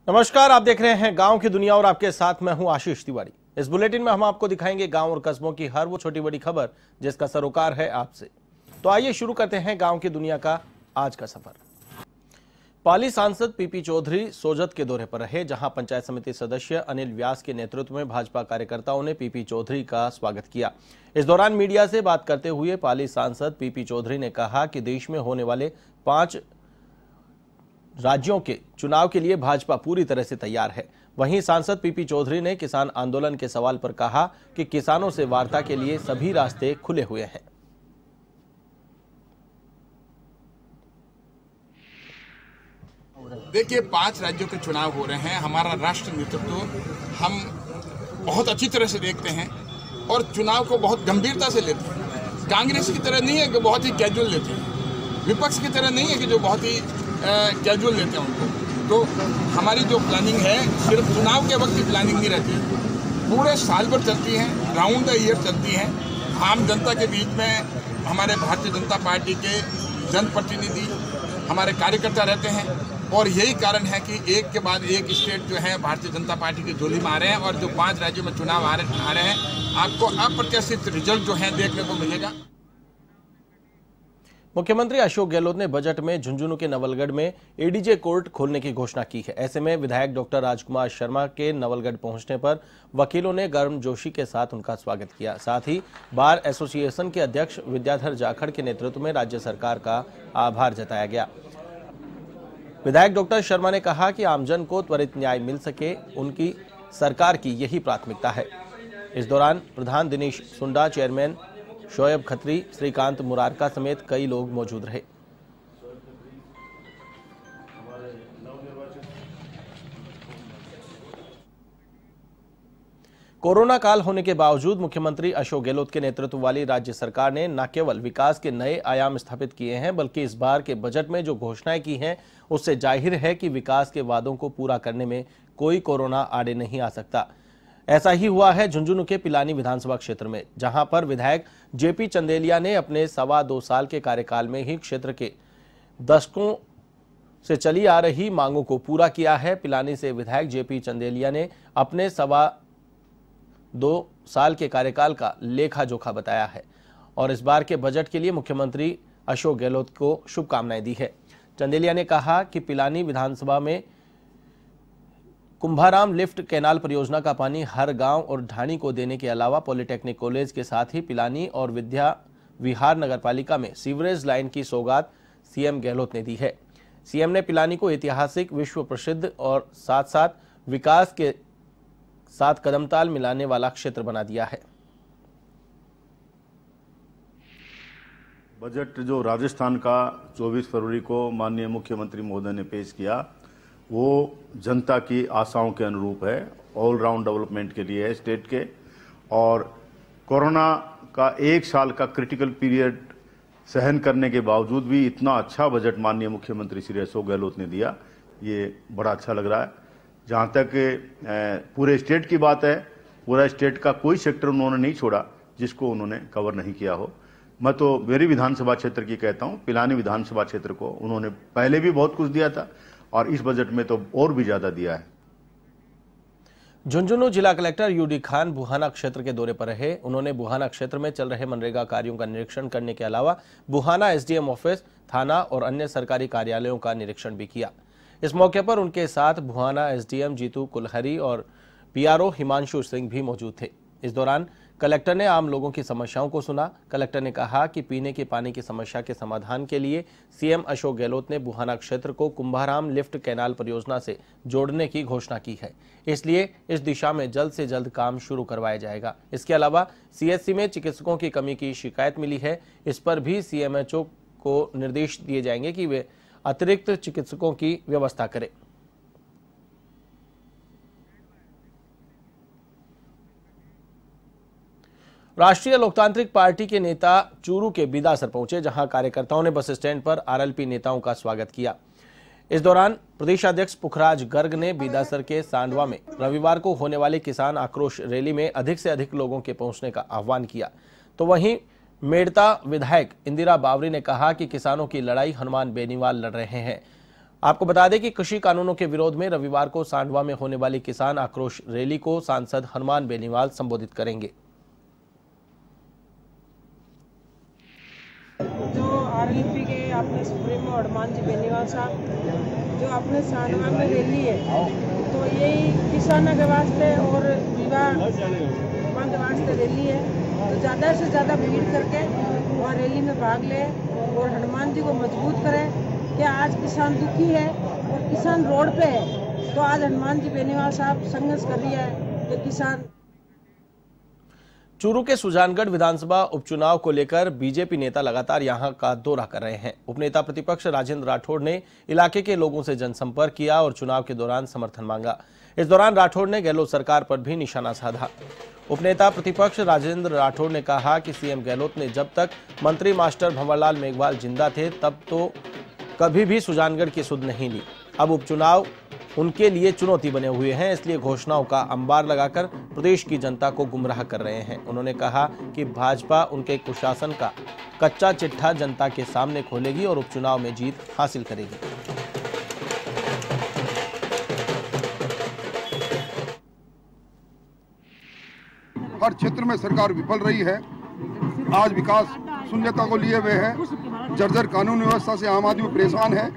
नमस्कार, आप देख रहे हैं गांव की दुनिया और आपके साथ मैं हूं आशीष तिवारी। इस बुलेटिन में हम आपको दिखाएंगे गांव और कस्बों की हर वो छोटी बड़ी खबर जिसका सरोकार है आपसे। तो आइए शुरू करते हैं गांव की दुनिया का आज का सफर। पाली सांसद पीपी चौधरी सोजत के दौरे पर रहे, जहां पंचायत समिति सदस्य अनिल व्यास के नेतृत्व में भाजपा कार्यकर्ताओं ने पीपी चौधरी का स्वागत किया। इस दौरान मीडिया से बात करते हुए पाली सांसद पीपी चौधरी ने कहा कि देश में होने वाले 5 राज्यों के चुनाव के लिए भाजपा पूरी तरह से तैयार है। वहीं सांसद पीपी चौधरी ने किसान आंदोलन के सवाल पर कहा कि किसानों से वार्ता के लिए सभी रास्ते खुले हुए हैं। देखिए, 5 राज्यों के चुनाव हो रहे हैं। हमारा राष्ट्र नेतृत्व हम बहुत अच्छी तरह से देखते हैं और चुनाव को बहुत गंभीरता से लेते हैं। कांग्रेस की तरह नहीं है कि बहुत ही कैजुअल लेते हैं, विपक्ष की तरह नहीं है कि जो बहुत ही कैजुअल लेते हैं उनको। तो हमारी जो प्लानिंग है सिर्फ चुनाव के वक्त की प्लानिंग नहीं रहती, पूरे साल भर चलती है, राउंड द ईयर चलती है। आम जनता के बीच में हमारे भारतीय जनता पार्टी के जनप्रतिनिधि, हमारे कार्यकर्ता रहते हैं और यही कारण है कि एक के बाद एक स्टेट जो है भारतीय जनता पार्टी की झोली में आ रहे हैं और जो 5 राज्यों में चुनाव आ रहे हैं, आपको अप्रत्याशित रिजल्ट जो है देखने को मिलेगा। मुख्यमंत्री अशोक गहलोत ने बजट में झुंझुनू के नवलगढ़ में एडीजे कोर्ट खोलने की घोषणा की है। ऐसे में विधायक डॉक्टर राजकुमार शर्मा के नवलगढ़ पहुंचने पर वकीलों ने गर्मजोशी के साथ उनका स्वागत किया। साथ ही बार एसोसिएशन के अध्यक्ष विद्याधर जाखड़ के नेतृत्व में राज्य सरकार का आभार जताया गया। विधायक डॉक्टर शर्मा ने कहा कि आमजन को त्वरित न्याय मिल सके, उनकी सरकार की यही प्राथमिकता है। इस दौरान प्रधान दिनेश सुंडा, चेयरमैन शोएब खत्री, श्रीकांत मुरारका समेत कई लोग मौजूद रहे। कोरोना काल होने के बावजूद मुख्यमंत्री अशोक गहलोत के नेतृत्व वाली राज्य सरकार ने न केवल विकास के नए आयाम स्थापित किए हैं, बल्कि इस बार के बजट में जो घोषणाएं की हैं उससे जाहिर है कि विकास के वादों को पूरा करने में कोई कोरोना आड़े नहीं आ सकता। ऐसा ही हुआ है झुंझुनू के पिलानी विधानसभा क्षेत्र में, जहां पर विधायक जेपी चंदेलिया ने अपने 2.25 साल के कार्यकाल में ही क्षेत्र के दशकों से चली आ रही मांगों को पूरा किया है। पिलानी से विधायक जेपी चंदेलिया ने अपने 2.25 साल के कार्यकाल का लेखा जोखा बताया है और इस बार के बजट के लिए मुख्यमंत्री अशोक गहलोत को शुभकामनाएं दी है। चंदेलिया ने कहा कि पिलानी विधानसभा में कुंभाराम लिफ्ट कैनाल परियोजना का पानी हर गांव और ढाणी को देने के अलावा पॉलिटेक्निक कॉलेज के साथ ही पिलानी और विद्या विहार नगरपालिका में सीवरेज लाइन की सौगात सीएम गहलोत ने दी है। सीएम ने पिलानी को ऐतिहासिक, विश्व प्रसिद्ध और साथ साथ विकास के साथ कदमताल मिलाने वाला क्षेत्र बना दिया है। बजट जो राजस्थान का 24 फरवरी को माननीय मुख्यमंत्री महोदय ने पेश किया, वो जनता की आशाओं के अनुरूप है, ऑलराउंड डेवलपमेंट के लिए है स्टेट के। और कोरोना का 1 साल का क्रिटिकल पीरियड सहन करने के बावजूद भी इतना अच्छा बजट माननीय मुख्यमंत्री श्री अशोक गहलोत ने दिया, ये बड़ा अच्छा लग रहा है। जहाँ तक पूरे स्टेट की बात है, पूरा स्टेट का कोई सेक्टर उन्होंने नहीं छोड़ा जिसको उन्होंने कवर नहीं किया हो। मैं तो मेरी विधानसभा क्षेत्र की कहता हूँ, पिलानी विधानसभा क्षेत्र को उन्होंने पहले भी बहुत कुछ दिया था और इस बजट में तो और भी ज्यादा दिया है। झुंझुनू जिला कलेक्टर यूडी खान बुहाना क्षेत्र के दौरे पर रहे। उन्होंने बुहाना क्षेत्र में चल रहे मनरेगा कार्यों का निरीक्षण करने के अलावा बुहाना एसडीएम ऑफिस, थाना और अन्य सरकारी कार्यालयों का निरीक्षण भी किया। इस मौके पर उनके साथ बुहाना एसडीएम जीतू कुलहरी और पीआरओ हिमांशु सिंह भी मौजूद थे। इस दौरान कलेक्टर ने आम लोगों की समस्याओं को सुना। कलेक्टर ने कहा कि पीने के पानी की समस्या के समाधान के लिए सीएम अशोक गहलोत ने बुहाना क्षेत्र को कुंभाराम लिफ्ट कैनाल परियोजना से जोड़ने की घोषणा की है, इसलिए इस दिशा में जल्द से जल्द काम शुरू करवाया जाएगा। इसके अलावा सीएचसी में चिकित्सकों की कमी की शिकायत मिली है, इस पर भी सीएमएचओ को निर्देश दिए जाएंगे कि वे अतिरिक्त चिकित्सकों की व्यवस्था करें। राष्ट्रीय लोकतांत्रिक पार्टी के नेता चूरू के बिदासर पहुंचे, जहां कार्यकर्ताओं ने बस स्टैंड पर आरएलपी नेताओं का स्वागत किया। इस दौरान प्रदेशाध्यक्ष पुखराज गर्ग ने बिदासर के सांडवा में रविवार को होने वाली किसान आक्रोश रैली में अधिक से अधिक लोगों के पहुंचने का आह्वान किया। तो वहीं मेड़ता विधायक इंदिरा बावरी ने कहा कि किसानों की लड़ाई हनुमान बेनीवाल लड़ रहे हैं। आपको बता दें कि कृषि कानूनों के विरोध में रविवार को सांडवा में होने वाली किसान आक्रोश रैली को सांसद हनुमान बेनीवाल संबोधित करेंगे। जो आरएलपी के अपने सुप्रीमो हनुमान जी बेनीवाल साहब जो अपने सांडवा में रैली है, तो यही किसानों के वास्ते और विवाह बंद वास्ते रैली है। तो ज़्यादा से ज़्यादा भीड़ करके वहाँ रैली में भाग ले और हनुमान जी को मजबूत करें कि आज किसान दुखी है और किसान रोड पे है। तो आज हनुमान जी बेनीवाल साहब संघर्ष कर रही है कि किसान। चूरू के सुजानगढ़ विधानसभा उपचुनाव को लेकर बीजेपी नेता लगातार यहां का दौरा कर रहे हैं। उपनेता प्रतिपक्ष राजेंद्र राठौड़ ने इलाके के लोगों से जनसंपर्क किया और चुनाव के दौरान समर्थन मांगा। इस दौरान राठौड़ ने गहलोत सरकार पर भी निशाना साधा। उपनेता प्रतिपक्ष राजेंद्र राठौड़ ने कहा कि सीएम गहलोत ने जब तक मंत्री मास्टर भंवरलाल मेघवाल जिंदा थे तब तो कभी भी सुजानगढ़ की सुध नहीं ली। अब उपचुनाव उनके लिए चुनौती बने हुए हैं, इसलिए घोषणाओं का अंबार लगाकर प्रदेश की जनता को गुमराह कर रहे हैं। उन्होंने कहा कि भाजपा उनके कुशासन का कच्चा चिट्ठा जनता के सामने खोलेगी और उपचुनाव में जीत हासिल करेगी। हर क्षेत्र में सरकार विफल रही है। आज विकास शून्यता को लिए हुए है। जर्जर कानून व्यवस्था से आम आदमी परेशान है।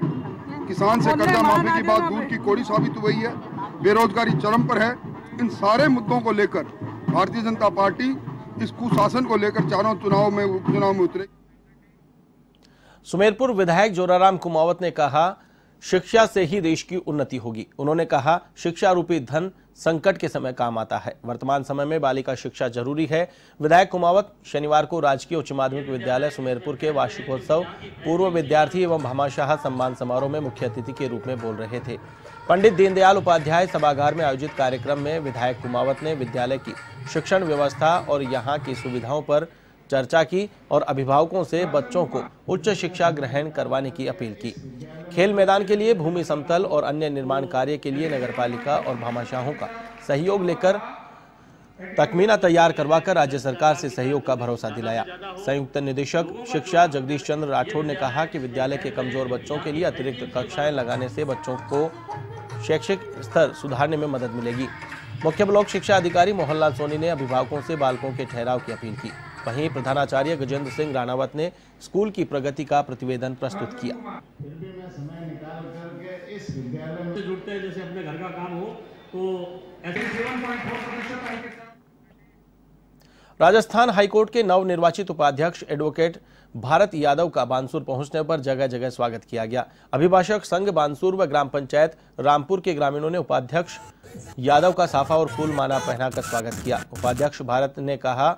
किसान से कर्जा माफी की बात दूर की कोड़ी साबित हुई है। बेरोजगारी चरम पर है। इन सारे मुद्दों को लेकर भारतीय जनता पार्टी इस कुशासन को लेकर चारों उपचुनाव में उतरे। सुमेरपुर विधायक जोराराम कुमावत ने कहा, शिक्षा से ही देश की उन्नति होगी। उन्होंने कहा, शिक्षा रूपी धन संकट के समय काम आता है। वर्तमान समय में बालिका शिक्षा जरूरी है। विधायक कुमावत शनिवार को राजकीय उच्च माध्यमिक विद्यालय सुमेरपुर के वार्षिकोत्सव पूर्व विद्यार्थी एवं भामाशाह सम्मान समारोह में मुख्य अतिथि के रूप में बोल रहे थे। पंडित दीनदयाल उपाध्याय सभागार में आयोजित कार्यक्रम में विधायक कुमावत ने विद्यालय की शिक्षण व्यवस्था और यहाँ की सुविधाओं पर चर्चा की और अभिभावकों से बच्चों को उच्च शिक्षा ग्रहण करवाने की अपील की। खेल मैदान के लिए भूमि समतल और अन्य निर्माण कार्य के लिए नगरपालिका और भामाशाहों का सहयोग लेकर तकमीना तैयार करवाकर राज्य सरकार से सहयोग का भरोसा दिलाया। संयुक्त निदेशक शिक्षा जगदीश चंद्र राठौड़ ने कहा कि विद्यालय के कमजोर बच्चों के लिए अतिरिक्त कक्षाएं लगाने से बच्चों को शैक्षिक स्तर सुधारने में मदद मिलेगी। मुख्य ब्लॉक शिक्षा अधिकारी मोहनलाल सोनी ने अभिभावकों से बालकों के ठहराव की अपील की। वहीं प्रधानाचार्य गजेंद्र सिंह राणावत ने स्कूल की प्रगति का प्रतिवेदन प्रस्तुत किया। जैसे अपने घर का काम हो तो राजस्थान हाईकोर्ट के नवनिर्वाचित उपाध्यक्ष एडवोकेट भारत यादव का बानसूर पहुंचने पर जगह जगह स्वागत किया गया। अभिभाषक संघ बानसूर व ग्राम पंचायत रामपुर के ग्रामीणों ने उपाध्यक्ष यादव का साफा और फूल माला पहनाकर स्वागत किया। उपाध्यक्ष भारत ने कहा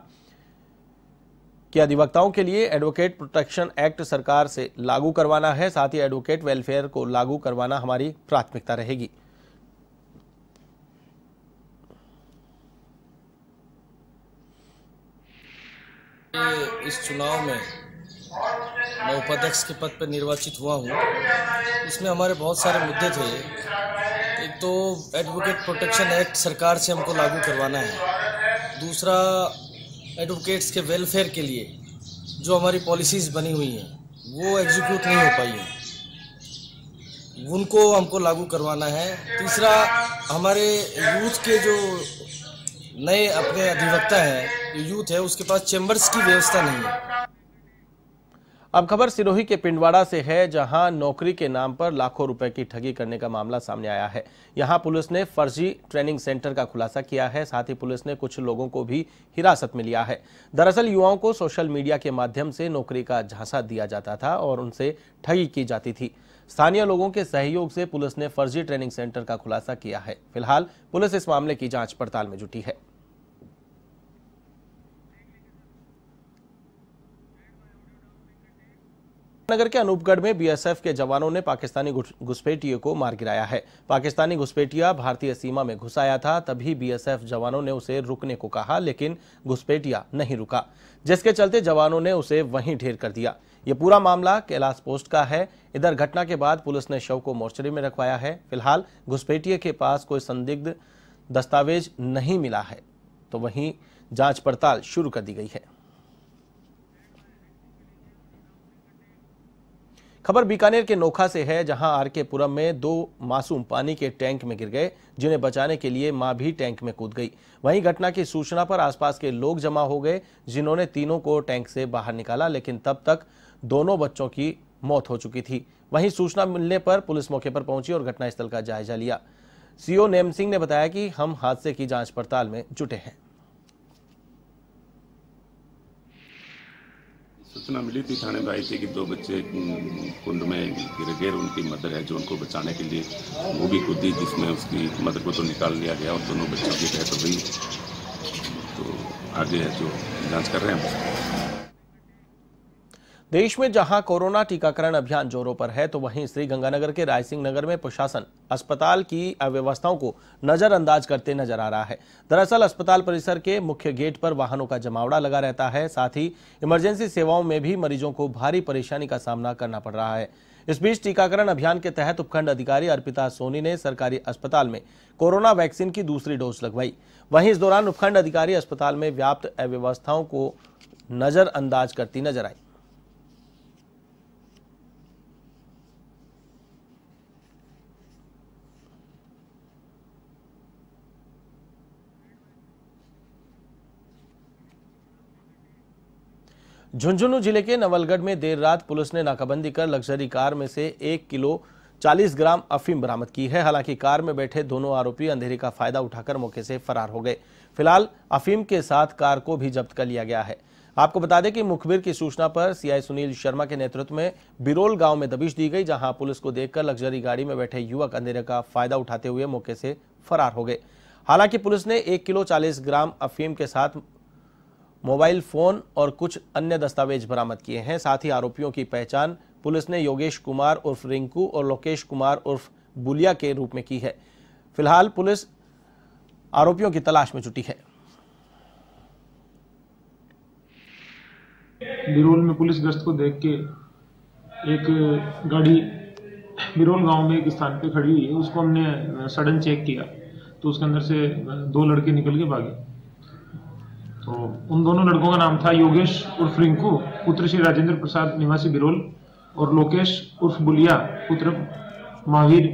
कि अधिवक्ताओं के लिए एडवोकेट प्रोटेक्शन एक्ट सरकार से लागू करवाना है, साथ ही एडवोकेट वेलफेयर को लागू करवाना हमारी प्राथमिकता रहेगी। इस चुनाव में मैं उपाध्यक्ष के पद पर निर्वाचित हुआ हूँ। इसमें हमारे बहुत सारे मुद्दे थे। एक तो एडवोकेट प्रोटेक्शन एक्ट सरकार से हमको लागू करवाना है। दूसरा, एडवोकेट्स के वेलफेयर के लिए जो हमारी पॉलिसीज़ बनी हुई हैं वो एग्जीक्यूट नहीं हो पाई हैं, उनको हमको लागू करवाना है। तीसरा, हमारे यूथ के जो नए अपने अधिवक्ता हैं, जो यूथ है उसके पास चैम्बर्स की व्यवस्था नहीं है। अब खबर सिरोही के पिंडवाड़ा से है, जहां नौकरी के नाम पर लाखों रुपए की ठगी करने का मामला सामने आया है। यहां पुलिस ने फर्जी ट्रेनिंग सेंटर का खुलासा किया है। साथ ही पुलिस ने कुछ लोगों को भी हिरासत में लिया है। दरअसल युवाओं को सोशल मीडिया के माध्यम से नौकरी का झांसा दिया जाता था और उनसे ठगी की जाती थी। स्थानीय लोगों के सहयोग से पुलिस ने फर्जी ट्रेनिंग सेंटर का खुलासा किया है। फिलहाल पुलिस इस मामले की जांच पड़ताल में जुटी है। नगर के अनूपगढ़ में बीएसएफ के जवानों ने पाकिस्तानी घुसपैठिए को मार गिराया है। पाकिस्तानी घुसपैठिया भारतीय सीमा में घुस आया था, तभी बीएसएफ जवानों ने उसे रुकने को कहा, लेकिन घुसपैठिया नहीं रुका, जिसके चलते जवानों ने उसे वहीं ढेर कर दिया। ये पूरा मामला कैलाश पोस्ट का है। इधर घटना के बाद पुलिस ने शव को मोर्चरी में रखवाया है। फिलहाल घुसपैठिए के पास कोई संदिग्ध दस्तावेज नहीं मिला है, तो वहीं जांच पड़ताल शुरू कर दी गई है। खबर बीकानेर के नोखा से है, जहां आरके पुरम में 2 मासूम पानी के टैंक में गिर गए, जिन्हें बचाने के लिए मां भी टैंक में कूद गई। वहीं घटना की सूचना पर आसपास के लोग जमा हो गए, जिन्होंने तीनों को टैंक से बाहर निकाला, लेकिन तब तक दोनों बच्चों की मौत हो चुकी थी। वहीं सूचना मिलने पर पुलिस मौके पर पहुंची और घटनास्थल का जायजा लिया। सीओ नेम सिंह ने बताया कि हम हादसे की जांच पड़ताल में जुटे हैं। सूचना मिली थी, थाने में आई थी कि 2 बच्चे कुंड में गिर गए। उनकी मदर है जो उनको बचाने के लिए वो भी कूदी, जिसमें उसकी मदर को तो निकाल लिया गया और दोनों बच्चों की डेथ हो गई। तो आगे है जो जांच कर रहे हैं। देश में जहां कोरोना टीकाकरण अभियान जोरों पर है, तो वहीं श्रीगंगानगर के रायसिंह नगर में प्रशासन अस्पताल की अव्यवस्थाओं को नजरअंदाज करते नजर आ रहा है। दरअसल अस्पताल परिसर के मुख्य गेट पर वाहनों का जमावड़ा लगा रहता है। साथ ही इमरजेंसी सेवाओं में भी मरीजों को भारी परेशानी का सामना करना पड़ रहा है। इस बीच टीकाकरण अभियान के तहत उपखंड अधिकारी अर्पिता सोनी ने सरकारी अस्पताल में कोरोना वैक्सीन की दूसरी डोज लगवाई। वहीं इस दौरान उपखंड अधिकारी अस्पताल में व्याप्त अव्यवस्थाओं को नजरअंदाज करती नजर आई। झुंझुनू जिले के नवलगढ़ में देर रात पुलिस ने नाकाबंदी कर लग्जरी कार में से 1 किलो 40 ग्राम अफीम बरामद की है। हालांकि कार में बैठे दोनों आरोपी अंधेरे का फायदा उठाकर मौके से फरार हो गए। फिलहाल अफीम के साथ कार को भी जब्त कर लिया गया है। आपको बता दें कि मुखबिर की सूचना पर सीआई सुनील शर्मा के नेतृत्व में बिरोल गांव में दबिश दी गई, जहां पुलिस को देखकर लग्जरी गाड़ी में बैठे युवक अंधेरे का फायदा उठाते हुए मौके से फरार हो गए। हालांकि पुलिस ने 1 किलो 40 ग्राम अफीम के साथ मोबाइल फोन और कुछ अन्य दस्तावेज बरामद किए हैं। साथ ही आरोपियों की पहचान पुलिस ने योगेश कुमार उर्फ रिंकू और लोकेश कुमार उर्फ बुलिया के रूप में की है। फिलहाल पुलिस आरोपियों की तलाश में जुटी है। बिरोल में पुलिस गश्त को देख के एक गाड़ी बिरोल गांव में एक स्थान पे खड़ी हुई है, उसको हमने सडन चेक किया तो उसके अंदर से 2 लड़के निकल के भागे। तो उन दोनों लड़कों का नाम था योगेश उर्फ रिंकू पुत्र श्री राजेंद्र प्रसाद निवासी बिरोल और लोकेश उर्फ बुलिया पुत्र महावीर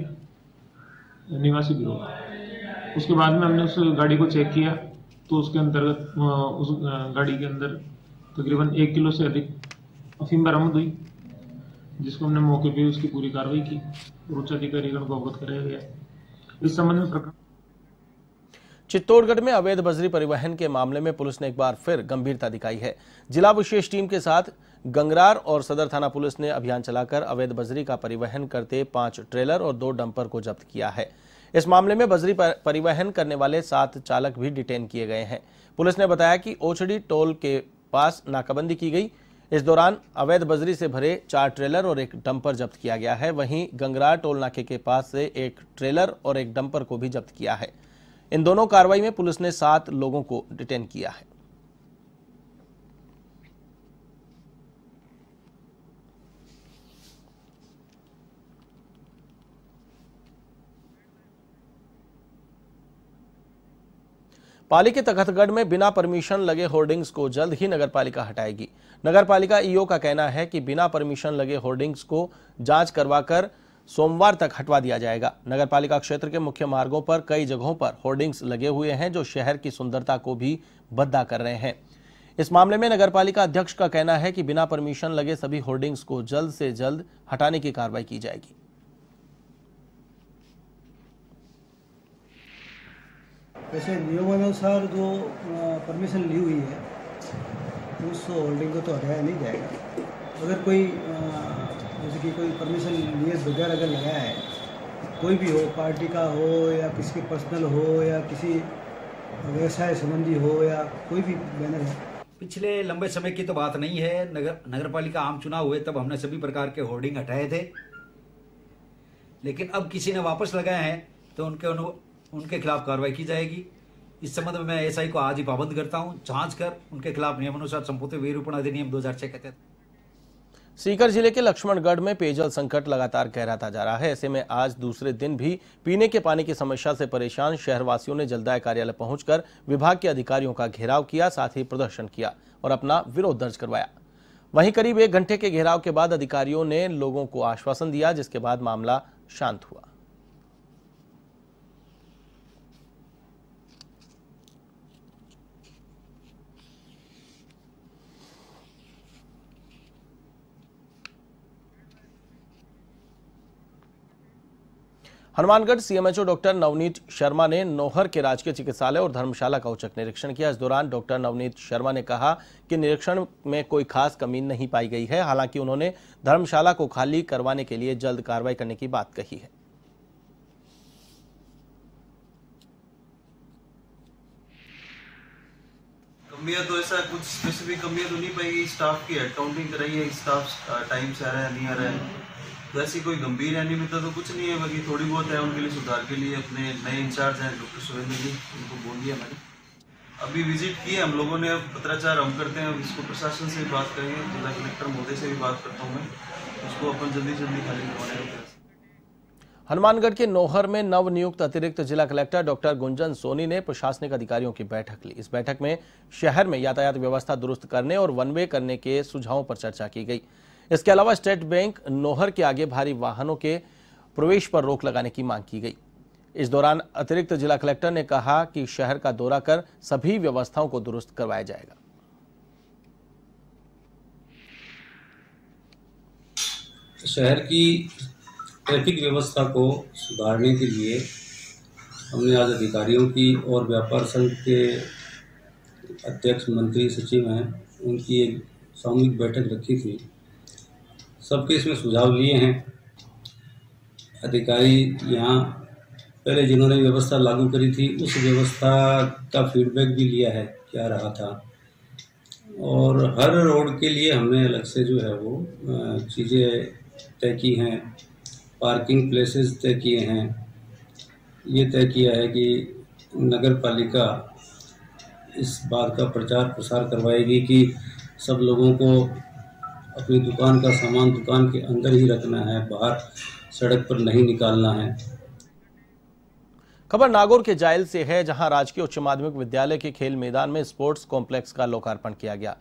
निवासी बिरोल। उसके बाद में हमने उस गाड़ी को चेक किया तो उसके अंतर्गत उस गाड़ी के अंदर तकरीबन 1 किलो से अधिक अफीम बरामद हुई, जिसको हमने मौके पे उसकी पूरी कार्रवाई की और उच्च अधिकारीगण को अवगत कराया गया। इस संबंध में प्रकरण चित्तौड़गढ़ में अवैध बजरी परिवहन के मामले में पुलिस ने एक बार फिर गंभीरता दिखाई है। जिला विशेष टीम के साथ गंगरार और सदर थाना पुलिस ने अभियान चलाकर अवैध बजरी का परिवहन करते 5 ट्रेलर और 2 डंपर को जब्त किया है। इस मामले में बजरी परिवहन करने वाले 7 चालक भी डिटेन किए गए हैं। पुलिस ने बताया कि ओचड़ी टोल के पास नाकाबंदी की गई। इस दौरान अवैध बजरी से भरे 4 ट्रेलर और 1 डंपर जब्त किया गया है। वहीं गंगरार टोल नाके के पास से 1 ट्रेलर और 1 डंपर को भी जब्त किया है। इन दोनों कार्रवाई में पुलिस ने 7 लोगों को डिटेन किया है। पाली के तखतगढ़ में बिना परमिशन लगे होर्डिंग्स को जल्द ही नगरपालिका हटाएगी। नगरपालिका ईओ का कहना है कि बिना परमिशन लगे होर्डिंग्स को जांच करवाकर सोमवार तक हटवा दिया जाएगा। नगरपालिका क्षेत्र के मुख्य मार्गों पर कई जगहों पर होर्डिंग्स लगे हुए हैं, जो शहर की सुंदरता को भी भद्दा कर रहे हैं। इस मामले में नगरपालिका अध्यक्ष का कहना है कि बिना परमिशन लगे सभी होर्डिंग्स को जल्द से जल्द हटाने की कार्रवाई की जाएगी। वैसे नियमानुसार जो परमिशन ली हुई है उस होल्डिंग को तो हटाया नहीं जाएगा। अगर कोई जैसे कि कोई परमिशन लिए बगैर अगर लगाया है, कोई भी हो, पार्टी का हो या किसी के पर्सनल हो या किसी व्यवसाय संबंधी हो या कोई भी बैनर है। पिछले लंबे समय की तो बात नहीं है। नगरपालिका आम चुनाव हुए तब हमने सभी प्रकार के होर्डिंग हटाए थे, लेकिन अब किसी ने वापस लगाए हैं तो उनके खिलाफ कार्रवाई की जाएगी। इस संबंध में मैं एसआई को आज ही पाबंद करता हूं, जांच कर उनके खिलाफ नियमानुसार संपत्ति विरूपण अधिनियम 2006 के तहत। सीकर जिले के लक्ष्मणगढ़ में पेयजल संकट लगातार गहराता जा रहा है। ऐसे में आज दूसरे दिन भी पीने के पानी की समस्या से परेशान शहरवासियों ने जलदाय कार्यालय पहुंचकर विभाग के अधिकारियों का घेराव किया, साथ ही प्रदर्शन किया और अपना विरोध दर्ज करवाया। वहीं करीब 1 घंटे के घेराव के बाद अधिकारियों ने लोगों को आश्वासन दिया, जिसके बाद मामला शांत हुआ। हनुमानगढ़ सीएमएचओ डॉक्टर नवनीत शर्मा ने नौहर के राजकीय चिकित्सालय और धर्मशाला का औचक निरीक्षण किया। इस दौरान डॉक्टर नवनीत शर्मा ने कहा कि निरीक्षण में कोई खास कमी नहीं पाई गई है। हालांकि उन्होंने धर्मशाला को खाली करवाने के लिए जल्द कार्रवाई करने की बात कही है। कमियां तो ऐसा कुछ स्पेसिफिक कमियां तो नहीं पाई गई। स्टाफ की हेड काउंटिंग कराई है, स्टाफ टाइम से आ रहा है नहीं आ रहा है, तो ऐसी कोई गंभीर अनियमितता तो कुछ नहीं है। बाकी थोड़ी बहुत है, उनके लिए सुधार के लिए अपने नए इंचार्ज हैं डॉक्टर सुरेंद्र जी, उनको बोल दिया मैंने। अभी विजिट की है हम लोगों ने, अब पत्राचार हम करते हैं, इसको प्रशासन से भी बात करेंगे, जिला कलेक्टर महोदय से भी बात करता हूँ मैं, उसको अपन जल्दी जल्दी खाली करवाने का प्रयास। हनुमानगढ़ के नौहर में नवनियुक्त अतिरिक्त जिला कलेक्टर डॉक्टर गुंजन सोनी ने प्रशासनिक अधिकारियों की बैठक ली। इस बैठक में शहर में यातायात व्यवस्था दुरुस्त करने और वन वे करने के सुझावों पर चर्चा की गई। इसके अलावा स्टेट बैंक नौहर के आगे भारी वाहनों के प्रवेश पर रोक लगाने की मांग की गई। इस दौरान अतिरिक्त जिला कलेक्टर ने कहा कि शहर का दौरा कर सभी व्यवस्थाओं को दुरुस्त करवाया जाएगा। शहर की ट्रैफिक व्यवस्था को सुधारने के लिए हमने आज अधिकारियों की और व्यापार संघ के अध्यक्ष मंत्री सचिव हैं उनकी एक सामूहिक बैठक रखी थी। सबके इसमें सुझाव लिए हैं। अधिकारी यहाँ पहले जिन्होंने व्यवस्था लागू करी थी उस व्यवस्था का फीडबैक भी लिया है, क्या रहा था, और हर रोड के लिए हमने अलग से जो है वो चीज़ें तय की हैं। पार्किंग प्लेसेस तय किए हैं। ये तय किया है कि नगर पालिका इस बात का प्रचार प्रसार करवाएगी कि सब लोगों को अपनी दुकान का सामान दुकान के अंदर ही रखना है, बाहर सड़क पर नहीं निकालना है। खबर नागौर के जायल से है, जहां राजकीय उच्च माध्यमिक विद्यालय के खेल मैदान में स्पोर्ट्स कॉम्प्लेक्स का लोकार्पण किया गया।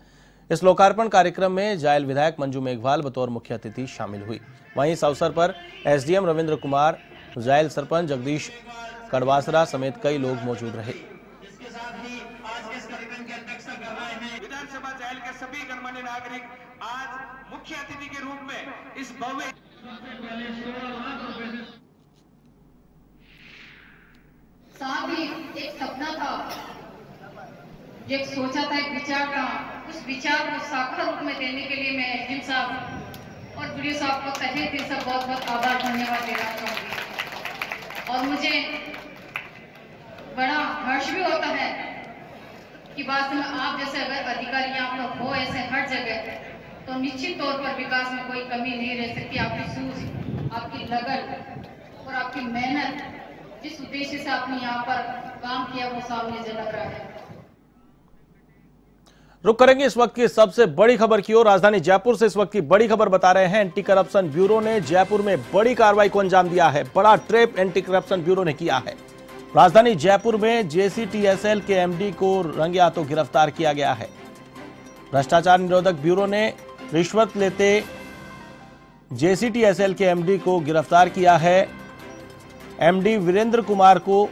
इस लोकार्पण कार्यक्रम में जायल विधायक मंजू मेघवाल बतौर मुख्य अतिथि शामिल हुई। वहीं इस अवसर पर एसडीएम रविंद्र कुमार, जायल सरपंच जगदीश कड़वासरा समेत कई लोग मौजूद रहे। विधानसभा जायल के सभी गणमान्य नागरिक आज मुख्य अतिथि के रूप में इस भव्य साथ ही एक सपना था, एक सोचा था, एक विचार था, उस विचार को साकार रूप में देने के लिए मैं एसडीएम साहब और वीडियो साहब को तहे दिल से बहुत बहुत आभार धन्यवाद देना चाहूँगी। और मुझे बड़ा हर्ष भी होता है कि वास्तव में आप जैसे अगर अधिकारी यहाँ पर हो ऐसे हर जगह, तो निश्चित तौर पर विकास में कोई कमी नहीं रह सकती। आपकी सूझ, आपकी लगन और आपकी मेहनत, जिस उद्देश्य से आपने यहाँ पर काम किया वो सामने झलक रहा है। रुक करेंगे इस वक्त की सबसे बड़ी खबर की ओर। राजधानी जयपुर से इस वक्त की बड़ी खबर बता रहे हैं, एंटी करप्शन ब्यूरो ने जयपुर में बड़ी कार्रवाई को अंजाम दिया है। बड़ा ट्रैप एंटी करप्शन ब्यूरो ने किया है। राजधानी जयपुर में जेसीटीएसएल के एमडी को रंगे हाथों गिरफ्तार किया गया है। भ्रष्टाचार निरोधक ब्यूरो ने रिश्वत लेते जेसीटीएसएल के एमडी को गिरफ्तार किया है। एमडी वीरेंद्र कुमार को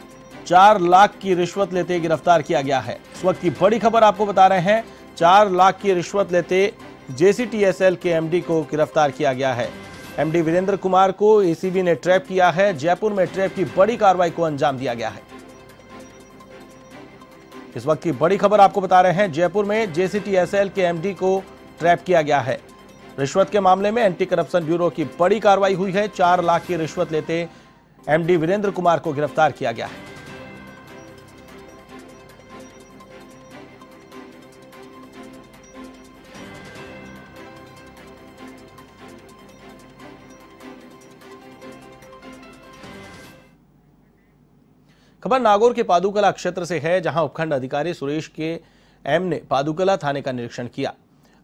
4 लाख की रिश्वत लेते गिरफ्तार किया गया है। इस वक्त की बड़ी खबर आपको बता रहे हैं, 4 लाख की रिश्वत लेते जेसीटीएसएल के एमडी को गिरफ्तार किया गया है। एमडी वीरेंद्र कुमार को एसीबी ने ट्रैप किया है। जयपुर में ट्रैप की बड़ी कार्रवाई को अंजाम दिया गया है। इस वक्त की बड़ी खबर आपको बता रहे हैं, जयपुर में जेसीटीएसएल के एमडी को ट्रैप किया गया है। रिश्वत के मामले में एंटी करप्शन ब्यूरो की बड़ी कार्रवाई हुई है। 4 लाख की रिश्वत लेते एमडी वीरेंद्र कुमार को गिरफ्तार किया गया है। खबर नागौर के पादुकला क्षेत्र से है, जहां उपखंड अधिकारी सुरेश के एम ने पादुकला थाने का निरीक्षण किया,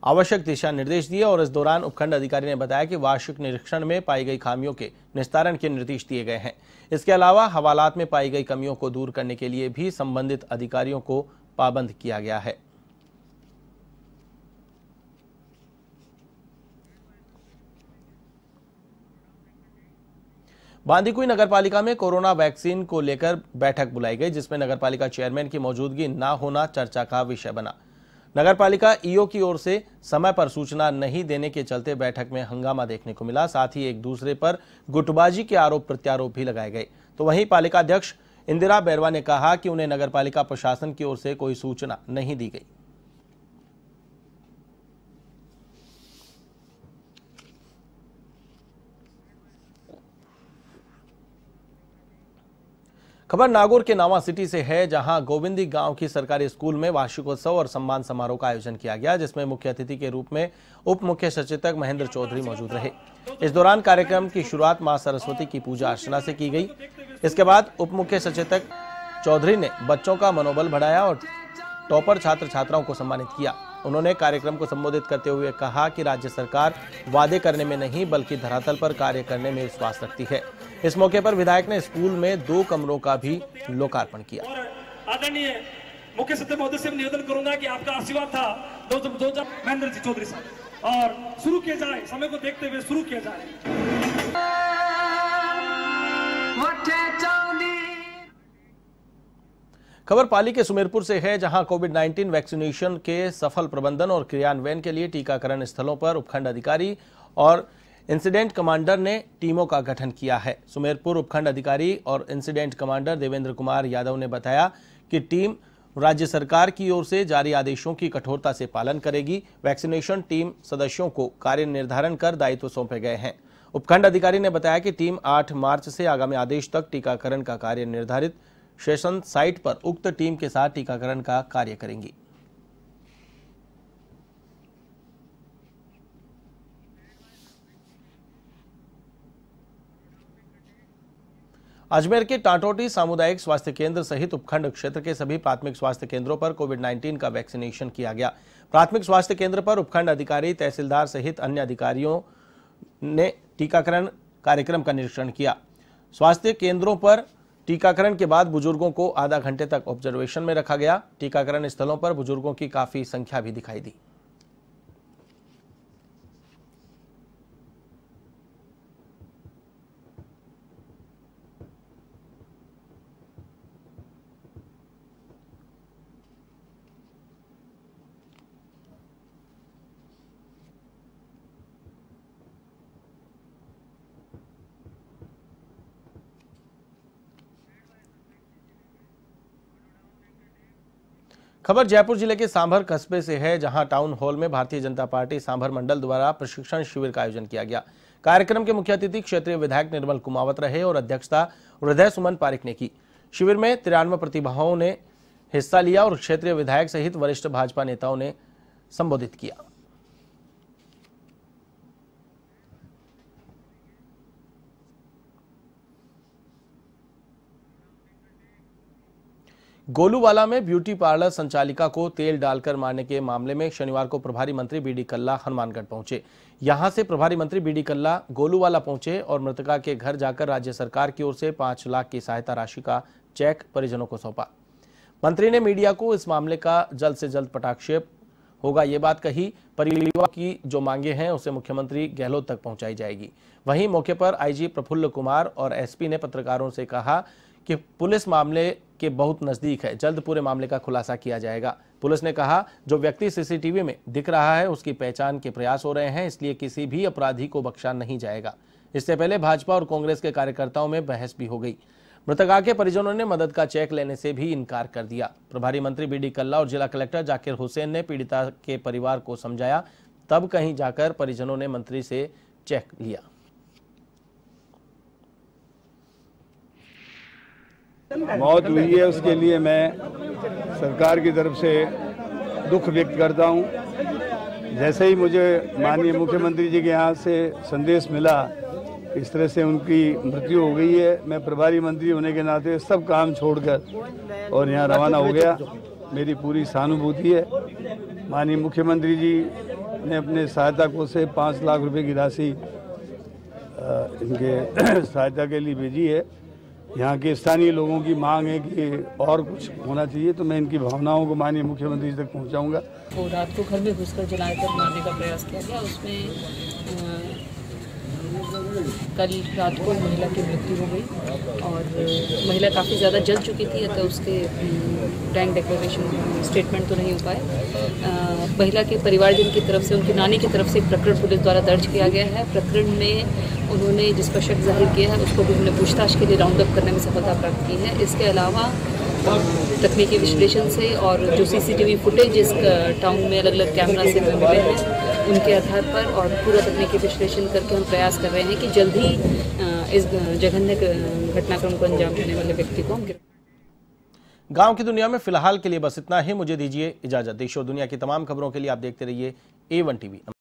आवश्यक दिशा निर्देश दिए और इस दौरान उपखंड अधिकारी ने बताया कि वार्षिक निरीक्षण में पाई गई खामियों के निस्तारण के निर्देश दिए गए हैं। इसके अलावा हवालात में पाई गई कमियों को दूर करने के लिए भी संबंधित अधिकारियों को पाबंद किया गया है। बांदीकुई नगरपालिका में कोरोना वैक्सीन को लेकर बैठक बुलाई गई, जिसमें नगरपालिका चेयरमैन की मौजूदगी न होना चर्चा का विषय बना। नगरपालिका ईओ की ओर से समय पर सूचना नहीं देने के चलते बैठक में हंगामा देखने को मिला। साथ ही एक दूसरे पर गुटबाजी के आरोप प्रत्यारोप भी लगाए गए। तो वहीं पालिका अध्यक्ष इंदिरा बैरवा ने कहा कि उन्हें नगरपालिका प्रशासन की ओर से कोई सूचना नहीं दी गई। खबर नागौर के नावा सिटी से है, जहां गोविंदी गांव की सरकारी स्कूल में वार्षिकोत्सव और सम्मान समारोह का आयोजन किया गया, जिसमें मुख्य अतिथि के रूप में उप मुख्य सचेतक महेंद्र चौधरी मौजूद रहे। इस दौरान कार्यक्रम की शुरुआत मां सरस्वती की पूजा अर्चना से की गई। इसके बाद उप मुख्य सचेतक चौधरी ने बच्चों का मनोबल बढ़ाया और टॉपर छात्र छात्राओं को सम्मानित किया। उन्होंने कार्यक्रम को संबोधित करते हुए कहा कि राज्य सरकार वादे करने में नहीं बल्कि धरातल पर कार्य करने में विश्वास रखती है। इस मौके पर विधायक ने स्कूल में 2 कमरों का भी लोकार्पण किया। आदरणीय मुख्य सचिव महोदय से निवेदन करूंगा कि आपका आशीर्वाद था दो महेंद्र जी चौधरी साहब, और शुरू किया जाए, समय को देखते हुए शुरू किया जाए। खबर पाली के सुमेरपुर से है, जहां कोविड-19 वैक्सीनेशन के सफल प्रबंधन और क्रियान्वयन के लिए टीकाकरण स्थलों पर उपखंड अधिकारी और इंसिडेंट कमांडर ने टीमों का गठन किया है। सुमेरपुर उपखंड अधिकारी और इंसिडेंट कमांडर देवेंद्र कुमार यादव ने बताया कि टीम राज्य सरकार की ओर से जारी आदेशों की कठोरता से पालन करेगी। वैक्सीनेशन टीम सदस्यों को कार्य निर्धारण कर दायित्व सौंपे गए हैं। उपखंड अधिकारी ने बताया कि टीम 8 मार्च से आगामी आदेश तक टीकाकरण का कार्य निर्धारित सेशन साइट पर उक्त टीम के साथ टीकाकरण का कार्य करेंगी। अजमेर के टाटोटी सामुदायिक स्वास्थ्य केंद्र सहित उपखंड क्षेत्र के सभी प्राथमिक स्वास्थ्य केंद्रों पर कोविड-19 का वैक्सीनेशन किया गया। प्राथमिक स्वास्थ्य केंद्र पर उपखंड अधिकारी, तहसीलदार सहित अन्य अधिकारियों ने टीकाकरण कार्यक्रम का निरीक्षण किया। स्वास्थ्य केंद्रों पर टीकाकरण के बाद बुजुर्गों को आधा घंटे तक ऑब्जर्वेशन में रखा गया। टीकाकरण स्थलों पर बुजुर्गों की काफी संख्या भी दिखाई दी। खबर जयपुर जिले के सांभर कस्बे से है, जहां टाउन हॉल में भारतीय जनता पार्टी सांभर मंडल द्वारा प्रशिक्षण शिविर का आयोजन किया गया। कार्यक्रम के मुख्य अतिथि क्षेत्रीय विधायक निर्मल कुमावत रहे और अध्यक्षता हृदय सुमन पारिक ने की। शिविर में 93 प्रतिभागियों ने हिस्सा लिया और क्षेत्रीय विधायक सहित वरिष्ठ भाजपा नेताओं ने संबोधित किया। गोलूवाला में ब्यूटी पार्लर संचालिका को तेल डालकर मारने के मामले में शनिवार को प्रभारी मंत्री बीडी कल्ला हनुमानगढ़ पहुंचे। यहां से प्रभारी मंत्री बीडी कल्ला गोलूवाला पहुंचे और मृतका के घर जाकर राज्य सरकार की ओर से 5 लाख की सहायता राशि का चेक परिजनों को सौंपा। मंत्री ने मीडिया को इस मामले का जल्द से जल्द पटाक्षेप होगा ये बात कही। परिवार की जो मांगे हैं उसे मुख्यमंत्री गहलोत तक पहुंचाई जाएगी। वहीं मौके पर आईजी प्रफुल्ल कुमार और एसपी ने पत्रकारों से कहा कि पुलिस मामले के बहुत नजदीक है, जल्द पूरे मामले का खुलासा किया जाएगा। पुलिस ने कहा जो व्यक्ति सीसीटीवी में दिख रहा है उसकी पहचान के प्रयास हो रहे हैं, इसलिए किसी भी अपराधी को बख्शा नहीं जाएगा। इससे पहले भाजपा और कांग्रेस के कार्यकर्ताओं में बहस भी हो गई। मृतका के परिजनों ने मदद का चेक लेने से भी इनकार कर दिया। प्रभारी मंत्री बीडी कल्ला और जिला कलेक्टर जाकिर हुसैन ने पीड़िता के परिवार को समझाया, तब कहीं जाकर परिजनों ने मंत्री से चेक लिया। मौत हुई है उसके लिए मैं सरकार की तरफ से दुख व्यक्त करता हूं। जैसे ही मुझे माननीय मुख्यमंत्री जी के यहाँ से संदेश मिला इस तरह से उनकी मृत्यु हो गई है, मैं प्रभारी मंत्री होने के नाते सब काम छोड़कर और यहाँ रवाना हो गया। मेरी पूरी सहानुभूति है। माननीय मुख्यमंत्री जी ने अपने सहायता कोष से 5 लाख रुपए की राशि इनके सहायता के लिए भेजी है। यहाँ के स्थानीय लोगों की मांग है कि और कुछ होना चाहिए, तो मैं इनकी भावनाओं को माननीय मुख्यमंत्री तक पहुँचाऊँगा। वो रात को घर में घुसकर जलाकर मारने का प्रयास किया गया। उसमें कल रात को महिला की मृत्यु हो गई और महिला काफ़ी ज़्यादा जल चुकी थी, अतः उसके रैंक डिक्लेरेशन स्टेटमेंट तो नहीं हो पाए। महिला के परिवारजन की तरफ से, उनकी नानी की तरफ से एक प्रकरण पुलिस द्वारा दर्ज किया गया है। प्रकरण में उन्होंने जिस पर शक जाहिर किया है उसको भी हमने पूछताछ के लिए राउंड अप करने में सफलता प्राप्त की है। इसके अलावा तकनीकी विश्लेषण से और जो CCTV फुटेज इस टाउन में अलग अलग कैमरा से मिले हैं उनके आधार पर और पूरा तकनीकी विश्लेषण करके हम प्रयास कर रहे हैं कि जल्द ही इस जघन्य घटनाक्रम को अंजाम देने वाले व्यक्ति को हम गांव की दुनिया में फिलहाल के लिए बस इतना ही। मुझे दीजिए इजाजत। देश और दुनिया की तमाम खबरों के लिए आप देखते रहिए A1 TV।